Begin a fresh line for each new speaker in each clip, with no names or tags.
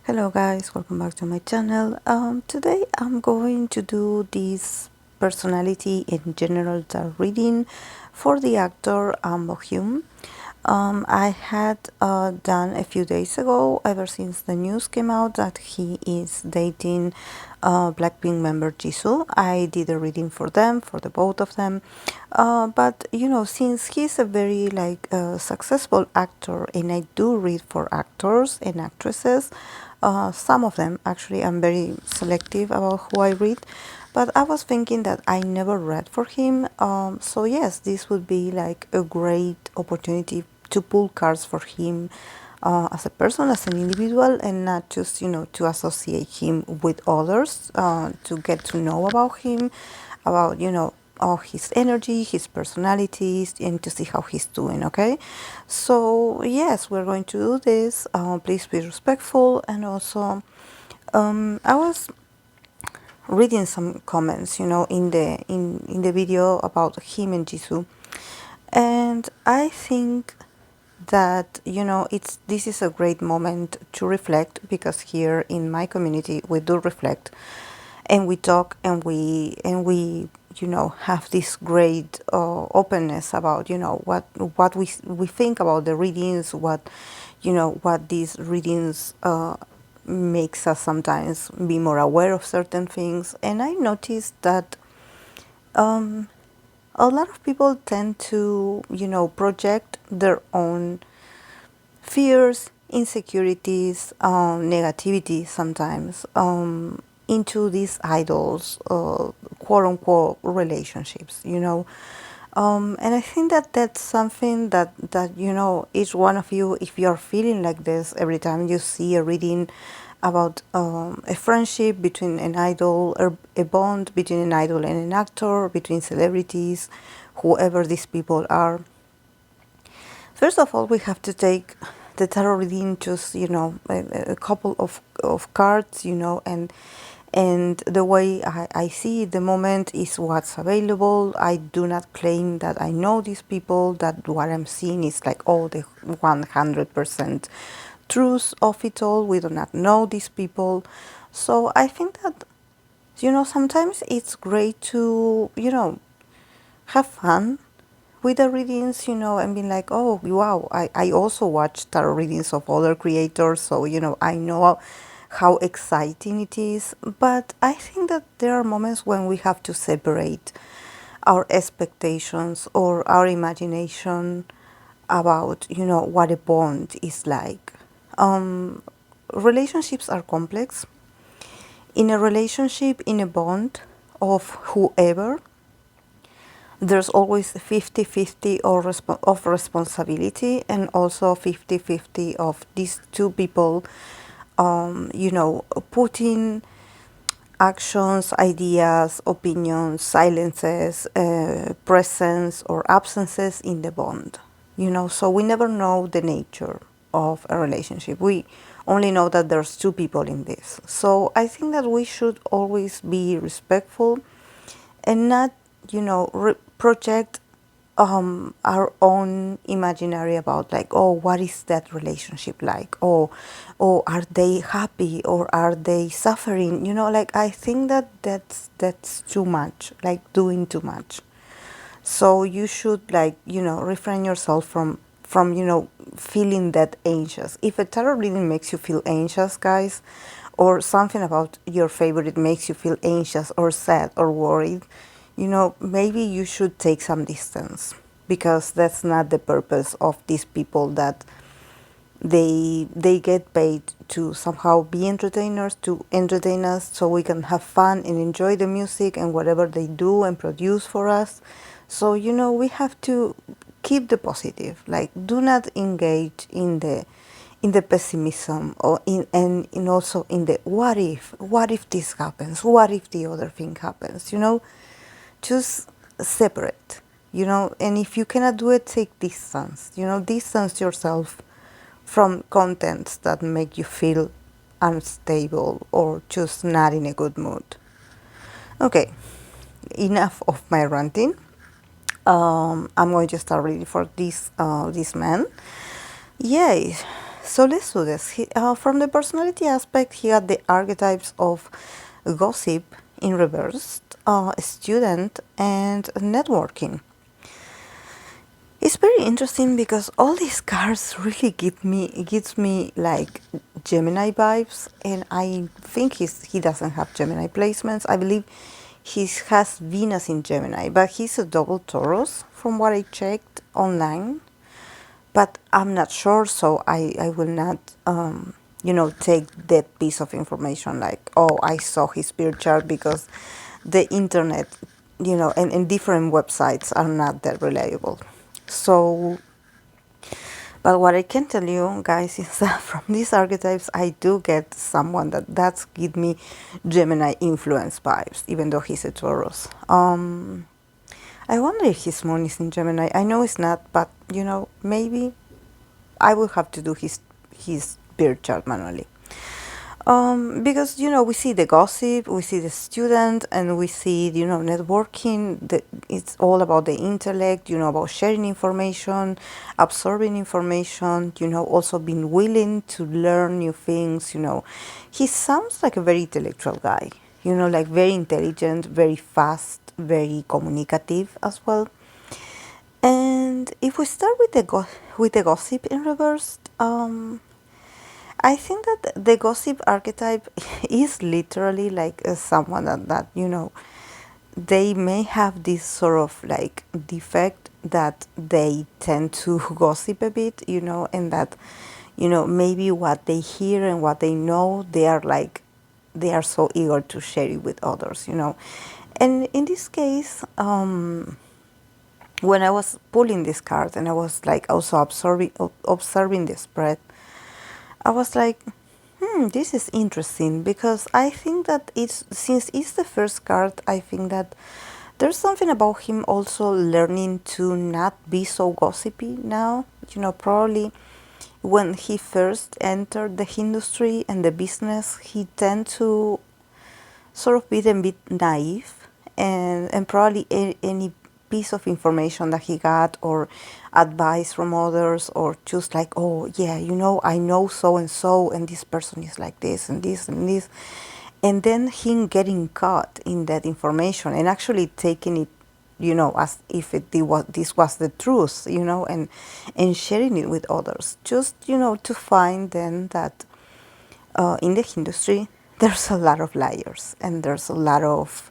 Hello guys, welcome back to my channel. Today I'm going to do this personality in general tarot reading for the actor Bo-Hyun. I had done a few days ago, ever since the news came out that he is dating Blackpink member Jisoo. I did a reading for them, for the both of them. But you know, since he's a very successful actor, and I do read for actors and actresses, some of them actually. I'm very selective about who I read, but I was thinking that I never read for him. So yes, this would be like a great opportunity to pull cards for him as a person, as an individual, and not just to associate him with others, to get to know about him, about his energy, his personalities, and to see how he's doing. Okay, so yes, we're going to do this. Please be respectful. And also I was reading some comments in the video about him and Jisoo, and I think that this is a great moment to reflect, because here in my community we do reflect, and we talk, and we have this great openness about what we think about the readings, what these readings makes us sometimes be more aware of certain things. And I noticed that a lot of people tend to project their own fears, insecurities, negativity sometimes, into these idols, quote-unquote relationships, and I think that that's something that each one of you, if you're feeling like this every time you see a reading about a friendship between an idol, or a bond between an idol and an actor, between celebrities, whoever these people are. First of all, we have to take the tarot reading, just a couple of cards, and the way I see the moment is what's available. I do not claim that I know these people, that what I'm seeing is like all the 100% truth of it all. We do not know these people. So I think that sometimes it's great to have fun with the readings, and being like, oh wow, I also watch tarot readings of other creators, so I know how exciting it is. But I think that there are moments when we have to separate our expectations or our imagination about what a bond is like. Relationships are complex. In a relationship, in a bond of whoever, there's always 50-50 of responsibility, and also 50-50 of these two people putting actions, ideas, opinions, silences, presence or absences in the bond. So we never know the nature of a relationship. We only know that there's two people in this. So I think that we should always be respectful and not project our own imaginary about, like, oh, what is that relationship like, or are they happy or are they suffering, like, I think that that's too much, like doing too much. So you should, like, refrain yourself from feeling that anxious. If a tarot reading makes you feel anxious, guys, or something about your favorite makes you feel anxious or sad or worried, maybe you should take some distance, because that's not the purpose of these people, that they get paid to somehow be entertainers, to entertain us, so we can have fun and enjoy the music and whatever they do and produce for us. So we have to keep the positive, like, do not engage in the pessimism, or and also in the what if this happens, what if the other thing happens, just separate, and if you cannot do it, take distance, distance yourself from contents that make you feel unstable or just not in a good mood. Okay, enough of my ranting. I'm going to start reading for this man. Yay. So let's do this. From the personality aspect, he had the archetypes of gossip in reverse, student, and networking. It's very interesting because all these cards really gives me like Gemini vibes, and I think he doesn't have Gemini placements. I believe he has Venus in Gemini, but he's a double Taurus from what I checked online. But I'm not sure, so I will not take that piece of information like, oh, I saw his spirit chart, because the internet, and different websites are not that reliable. So, but what I can tell you guys is that from these archetypes, I do get someone that's give me Gemini influence vibes, even though he's a Taurus. I wonder if his moon is in Gemini. I know it's not, but maybe I will have to do his birth chart manually. Because we see the gossip, we see the student, and we see networking. It's all about the intellect, about sharing information, absorbing information. Also being willing to learn new things. He sounds like a very intellectual guy. Like very intelligent, very fast, very communicative as well. And if we start with the gossip in reverse, I think that the gossip archetype is literally like someone that they may have this sort of like defect that they tend to gossip a bit, and that maybe what they hear and what they know, they are so eager to share it with others, and in this case, when I was pulling this card and I was like also observing the spread, I was like, this is interesting, because I think that since it's the first card, I think that there's something about him also learning to not be so gossipy now. Probably when he first entered the industry and the business, he tend to sort of be a bit naive, and probably any piece of information that he got or advice from others, or just like, oh yeah, I know so and this person is like this and this and this, and then him getting caught in that information and actually taking it as if this was the truth, and sharing it with others, just to find then that in the industry there's a lot of liars and there's a lot of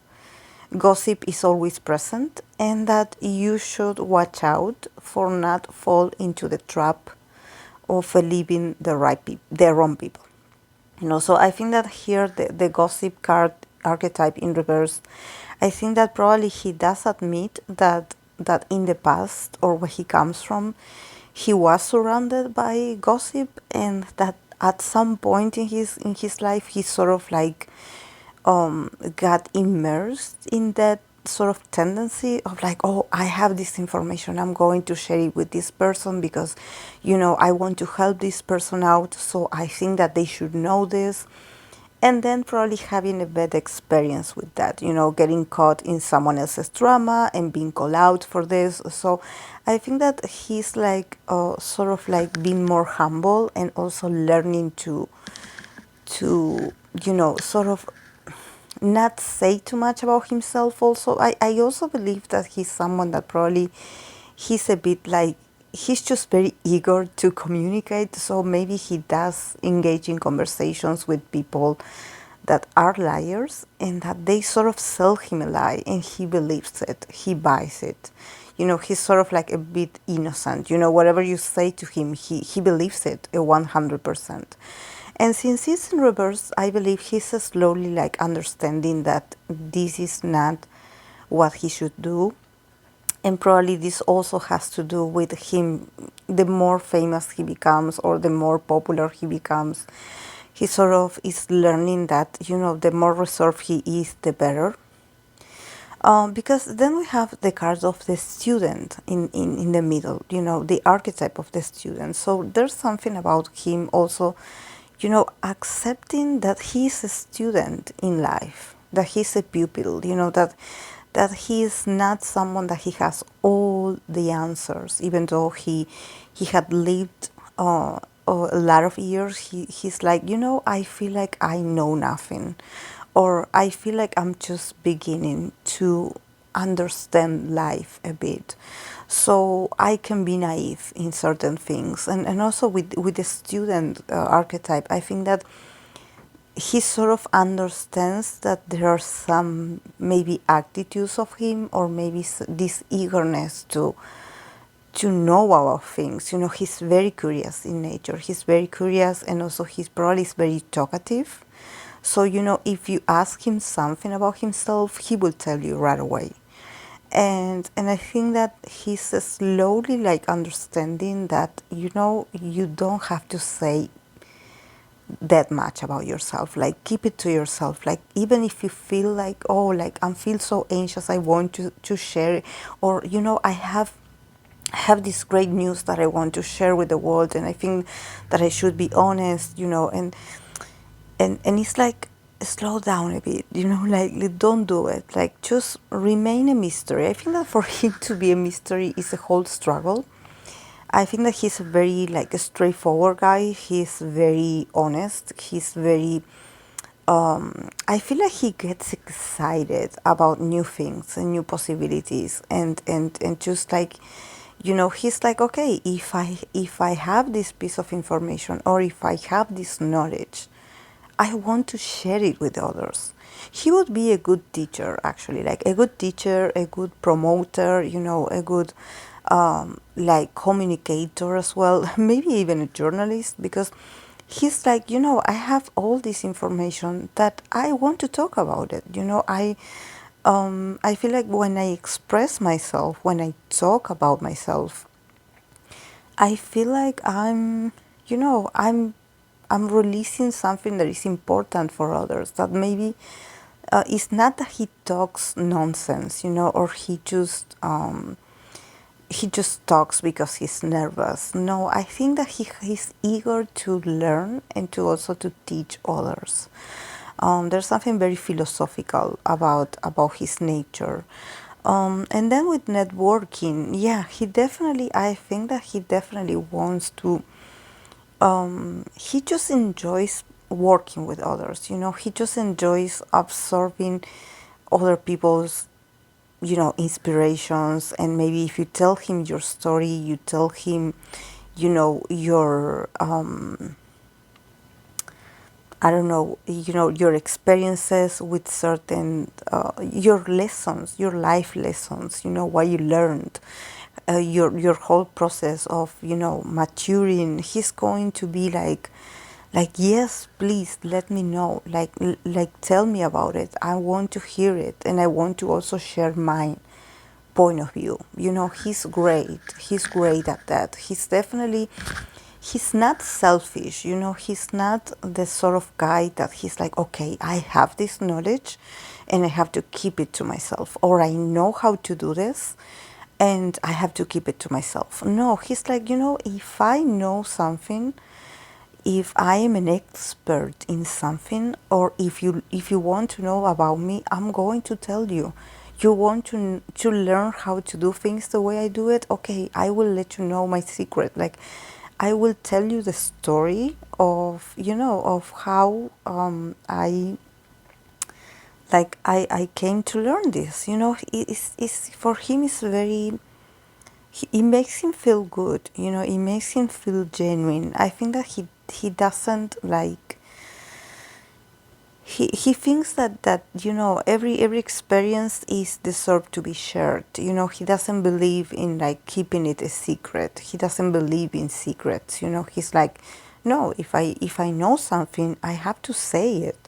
gossip is always present, and that you should watch out for not fall into the trap of believing the wrong people. So I think that here the gossip card archetype in reverse, I think that probably he does admit that in the past, or where he comes from, he was surrounded by gossip, and that at some point in his life he sort of like got immersed in that sort of tendency of like, oh, I have this information, I'm going to share it with this person because I want to help this person out, so I think that they should know this. And then probably having a bad experience with that, getting caught in someone else's drama and being called out for this. So I think that he's like sort of like being more humble, and also learning to sort of not say too much about himself. Also, I also believe that he's someone that probably he's a bit like, he's just very eager to communicate, so maybe he does engage in conversations with people that are liars, and that they sort of sell him a lie and he believes it, he buys it. He's sort of like a bit innocent. Whatever you say to him, he believes it 100%. And since it's in reverse, I believe he's slowly like understanding that this is not what he should do. And probably this also has to do with him, the more famous he becomes or the more popular he becomes, he sort of is learning that, the more reserved he is, the better. Because then we have the card of the student in the middle, the archetype of the student. So there's something about him also, accepting that he's a student in life, that he's a pupil, that he is not someone that he has all the answers, even though he had lived a lot of years, he's like, I feel like I know nothing, or I feel like I'm just beginning to understand life a bit. So I can be naive in certain things. And also with the student archetype, I think that he sort of understands that there are some maybe attitudes of him, or maybe this eagerness to know about things. He's very curious in nature. He's very curious, and also he's probably very talkative. So, if you ask him something about himself, he will tell you right away. And I think that he's slowly like understanding that, you don't have to say that much about yourself. Like, keep it to yourself. Like, even if you feel like, oh, like I feel so anxious, I want to share it, or I have this great news that I want to share with the world, and I think that I should be honest, and it's like, slow down a bit, like don't do it. Like, just remain a mystery. I think that for him to be a mystery is a whole struggle. I think that he's a very like a straightforward guy. He's very honest. He's very I feel like he gets excited about new things and new possibilities, and just like, he's like, okay, if I have this piece of information, or if I have this knowledge, I want to share it with others. He would be a good teacher, actually, like a good teacher, a good promoter, a good like communicator as well, maybe even a journalist, because he's like, I have all this information that I want to talk about it. I feel like when I express myself, when I talk about myself, I feel like I'm releasing something that is important for others. That maybe it's not that he talks nonsense, or he just talks because he's nervous. No, I think that he's eager to learn and to also to teach others. There's something very philosophical about his nature. And then with networking, yeah, I think that he definitely wants to, he just enjoys working with others, he just enjoys absorbing other people's, inspirations. And maybe if you tell him your story, you tell him, your, I don't know, your experiences with certain, your lessons, your life lessons, what you learned, your whole process of, maturing. He's going to be like, yes, please let me know, like tell me about it. I want to hear it, and I want to also share mine point of view. He's great. He's great at that. He's not selfish. He's not the sort of guy that he's like, okay, I have this knowledge and I have to keep it to myself, or I know how to do this and I have to keep it to myself. No, he's like, if I know something, if I am an expert in something, or if you want to know about me, I'm going to tell you. You want to learn how to do things the way I do it? Okay, I will let you know my secret. Like, I will tell you the story of, of how I came to learn this. It's for him, it's very, it makes him feel good. It makes him feel genuine. I think that he doesn't like, he thinks that every experience is deserved to be shared. He doesn't believe in like keeping it a secret. He doesn't believe in secrets. He's like, no, if I know something, I have to say it.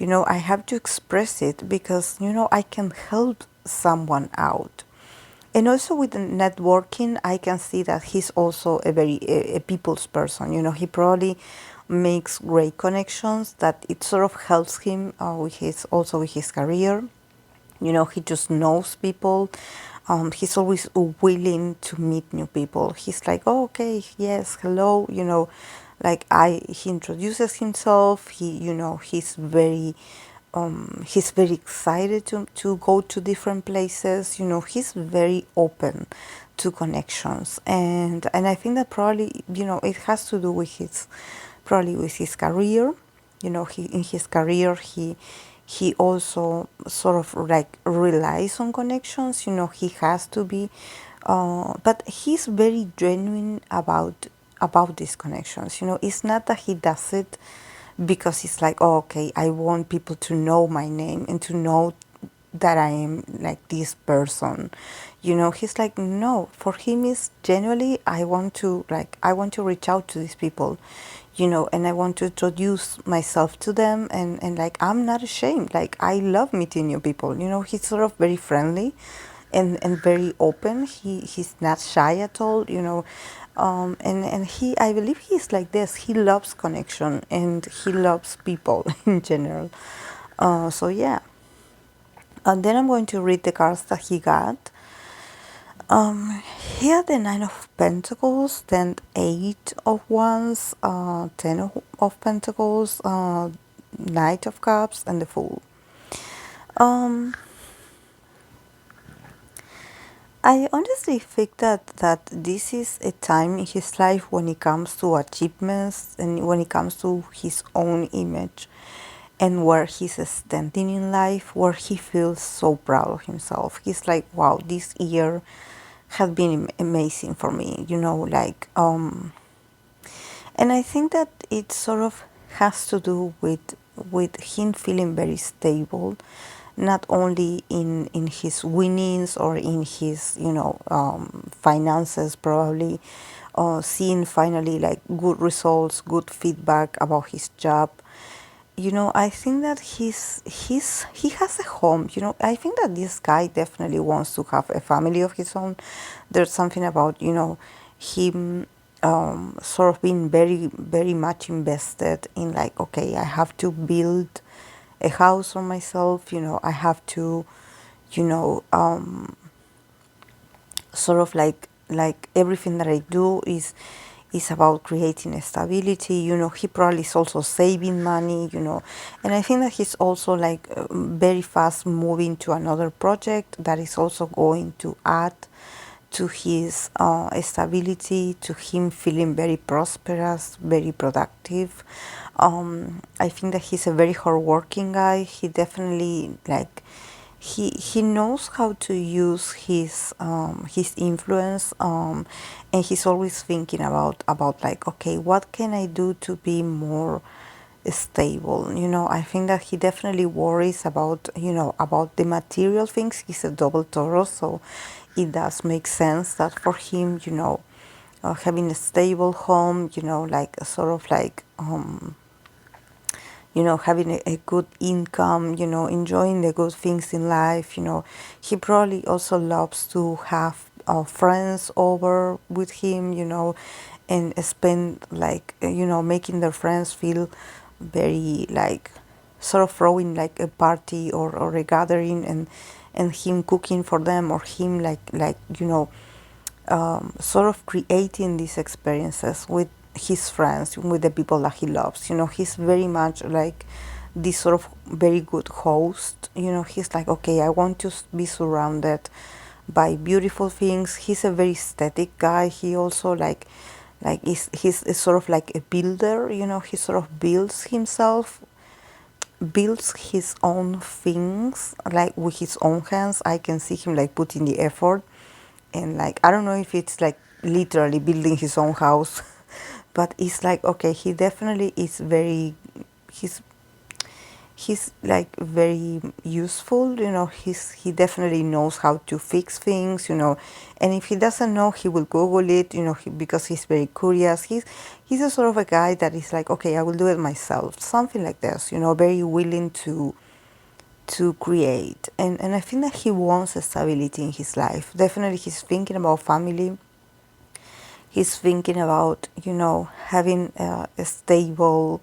I have to express it, because I can help someone out. And also with the networking, I can see that he's also a people's person. He probably makes great connections, that it sort of helps him with his career. He just knows people. He's always willing to meet new people. He's like, oh, okay, yes, hello. Like he introduces himself. He's very excited to go to different places. He's very open to connections. And I think that probably, it has to do with his career. In his career, he also sort of like relies on connections. He has to be, but he's very genuine about these connections. It's not that he does it because it's like, oh, okay, I want people to know my name and to know that I am like this person. He's like, no, for him is genuinely, I want to reach out to these people, and I want to introduce myself to them, and like, I'm not ashamed. Like, I love meeting new people. He's sort of very friendly and very open. He's not shy at all, and I believe he's like this. He loves connection and he loves people in general. So yeah. And then I'm going to read the cards that he got. He had the Nine of Pentacles, then Eight of Wands, Ten of Pentacles, Knight of Cups, and the Fool. I honestly think that this is a time in his life when it comes to achievements and when it comes to his own image and where he's standing in life, where he feels so proud of himself. He's like, wow, this year has been amazing for me, and I think that it sort of has to do with him feeling very stable, not only in his winnings or in his finances, probably seeing finally like good results, good feedback about his job. I think that he has a home. I think that this guy definitely wants to have a family of his own. There's something about him sort of being very very much invested in, like, okay, I have to build a house for myself. I have to, you know, sort of like everything that I do is about creating a stability. He probably is also saving money. And I think that he's also like very fast moving to another project that is also going to add to his stability, to him feeling very prosperous, very productive. I think that he's a very hardworking guy. He definitely like he knows how to use his influence, and he's always thinking about like, okay, what can I do to be more stable. I think that he definitely worries about the material things. He's a double Taurus, so it does make sense that for him, having a stable home, like sort of like having a good income, enjoying the good things in life. He probably also loves to have friends over with him, and spend like, making their friends feel very like sort of throwing like a party or a gathering, and him cooking for them, or him sort of creating these experiences with his friends, with the people that he loves. He's very much like this sort of very good host. He's like, okay, I want to be surrounded by beautiful things. He's a very aesthetic guy. He also he's sort of like a builder. He sort of builds his own things like with his own hands. I can see him like putting the effort, and like, I don't know if it's like literally building his own house, but it's like, okay, he definitely is very, he's like very useful. He definitely knows how to fix things. And if he doesn't know, he will Google it. Because he's very curious. He's a sort of a guy that is like, okay, I will do it myself, something like this. Very willing to create, and I think that he wants a stability in his life. Definitely he's thinking about family. He's thinking about having a stable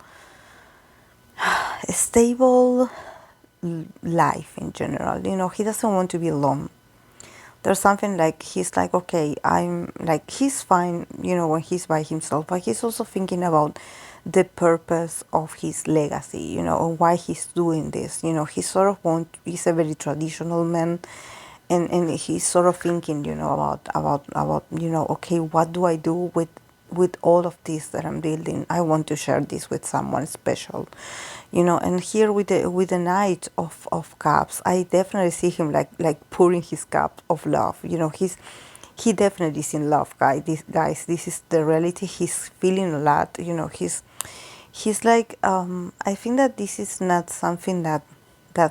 life in general. He doesn't want to be alone. There's something like, he's like, okay, I'm like, he's fine when he's by himself, but he's also thinking about the purpose of his legacy, and why he's doing this. He sort of he's a very traditional man, and he's sort of thinking, about okay, what do I do with all of this that I'm building? I want to share this with someone special, and here with the Knight of Cups, I definitely see him like pouring his cup of love. He definitely is in love, guys. This is the reality. He's feeling a lot. He's like, I think that this is not something that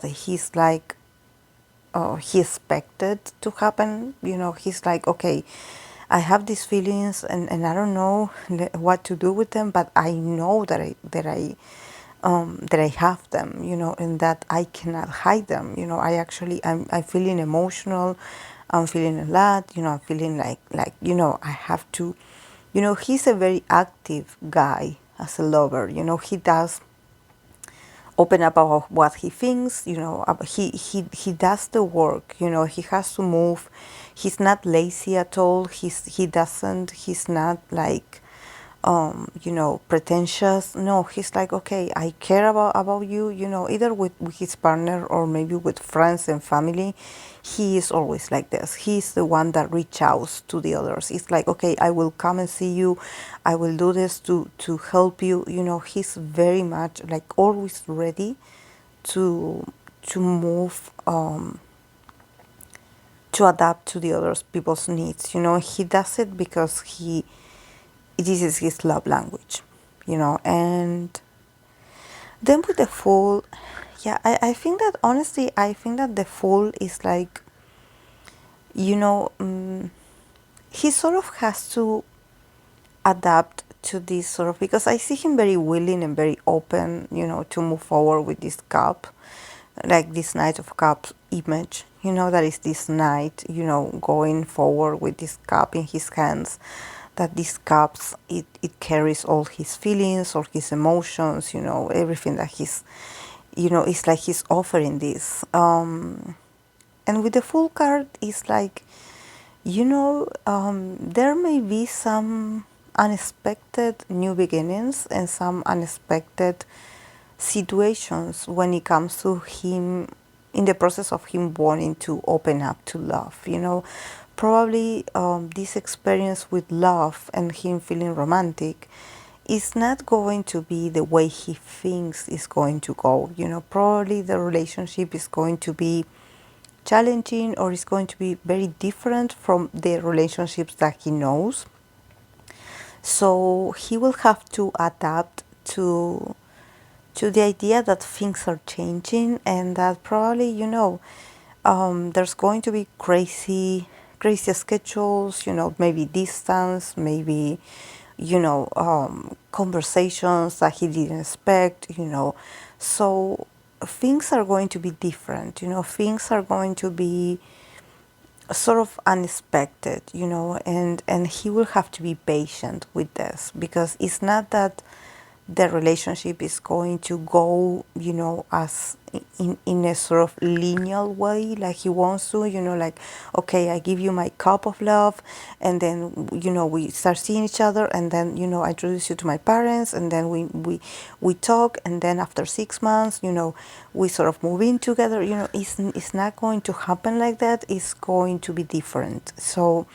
he's like, he expected to happen. He's like, okay, I have these feelings, and I don't know what to do with them, but I know that I have them, and that I cannot hide them. I'm feeling emotional. I'm feeling a lot. I'm feeling like I have to. He's a very active guy as a lover. He does open up about what he thinks. He does the work. He has to move. He's not lazy at all. He's not like pretentious. No, he's like, okay, I care about you, either with his partner or maybe with friends and family. He is always like this. He's the one that reaches out to the others. It's like, okay, I will come and see you. I will do this to help you. He's very much like always ready to move, to adapt to the other people's needs. He does it because this is his love language, and then with the Fool, yeah, I think that honestly, I think that the Fool is like, he sort of has to adapt to this sort of, because I see him very willing and very open, to move forward with this cup, like this Knight of Cups image, that is this knight, going forward with this cup in his hands, that these cups, it carries all his feelings, all his emotions, everything that it's like he's offering this. And with the Fool card, it's like, there may be some unexpected new beginnings and some unexpected situations when it comes to him, in the process of him wanting to open up to love. Probably this experience with love and him feeling romantic is not going to be the way he thinks is going to go. Probably the relationship is going to be challenging, or is going to be very different from the relationships that he knows. So he will have to adapt to the idea that things are changing, and that probably, there's going to be crazy schedules, maybe distance, maybe, conversations that he didn't expect, So things are going to be different, things are going to be sort of unexpected, and he will have to be patient with this, because it's not that the relationship is going to go, as in a sort of linear way, like he wants to, like, okay, I give you my cup of love, and then, we start seeing each other, and then, I introduce you to my parents, and then we talk, and then after 6 months, we sort of move in together. It's not going to happen like that. It's going to be different. So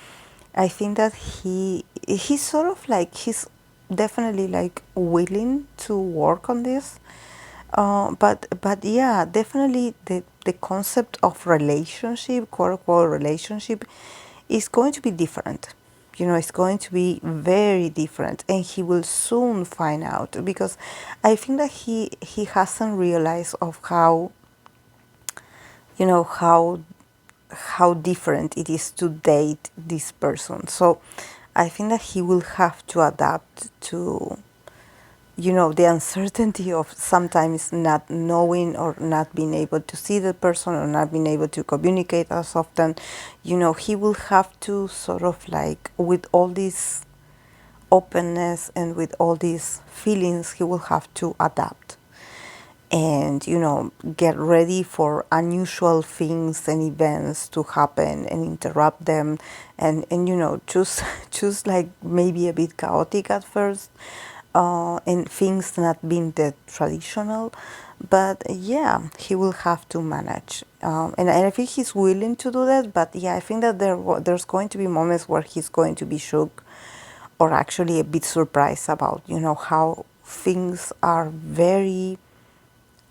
I think that he's sort of like, he's definitely like willing to work on this, but yeah, definitely the concept of relationship, quote unquote relationship, is going to be different. It's going to be very different, and he will soon find out, because I think that he hasn't realized of how, how different it is to date this person. So I think that he will have to adapt to, the uncertainty of sometimes not knowing, or not being able to see the person, or not being able to communicate as often. He will have to sort of like, with all this openness and with all these feelings, he will have to adapt, and get ready for unusual things and events to happen and interrupt them, and choose like maybe a bit chaotic at first, and things not being the traditional. But yeah, he will have to manage, and I think he's willing to do that. But yeah, I think that there's going to be moments where he's going to be shook, or actually a bit surprised about, how things are very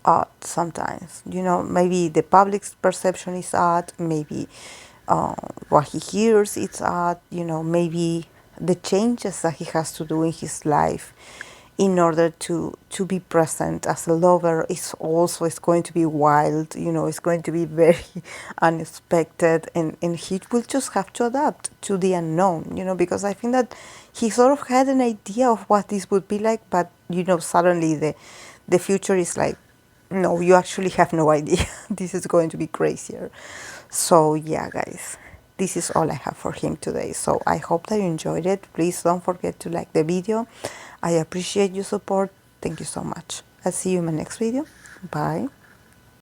odd sometimes. Maybe the public's perception is odd, maybe what he hears is odd, maybe the changes that he has to do in his life in order to be present as a lover is going to be wild, it's going to be very unexpected, and he will just have to adapt to the unknown, because I think that he sort of had an idea of what this would be like, but suddenly the future is like, no, you actually have no idea. This is going to be crazier. So yeah, guys, this is all I have for him today. So I hope that you enjoyed it. Please don't forget to like the video. I appreciate your support. Thank you so much. I'll see you in my next video. Bye.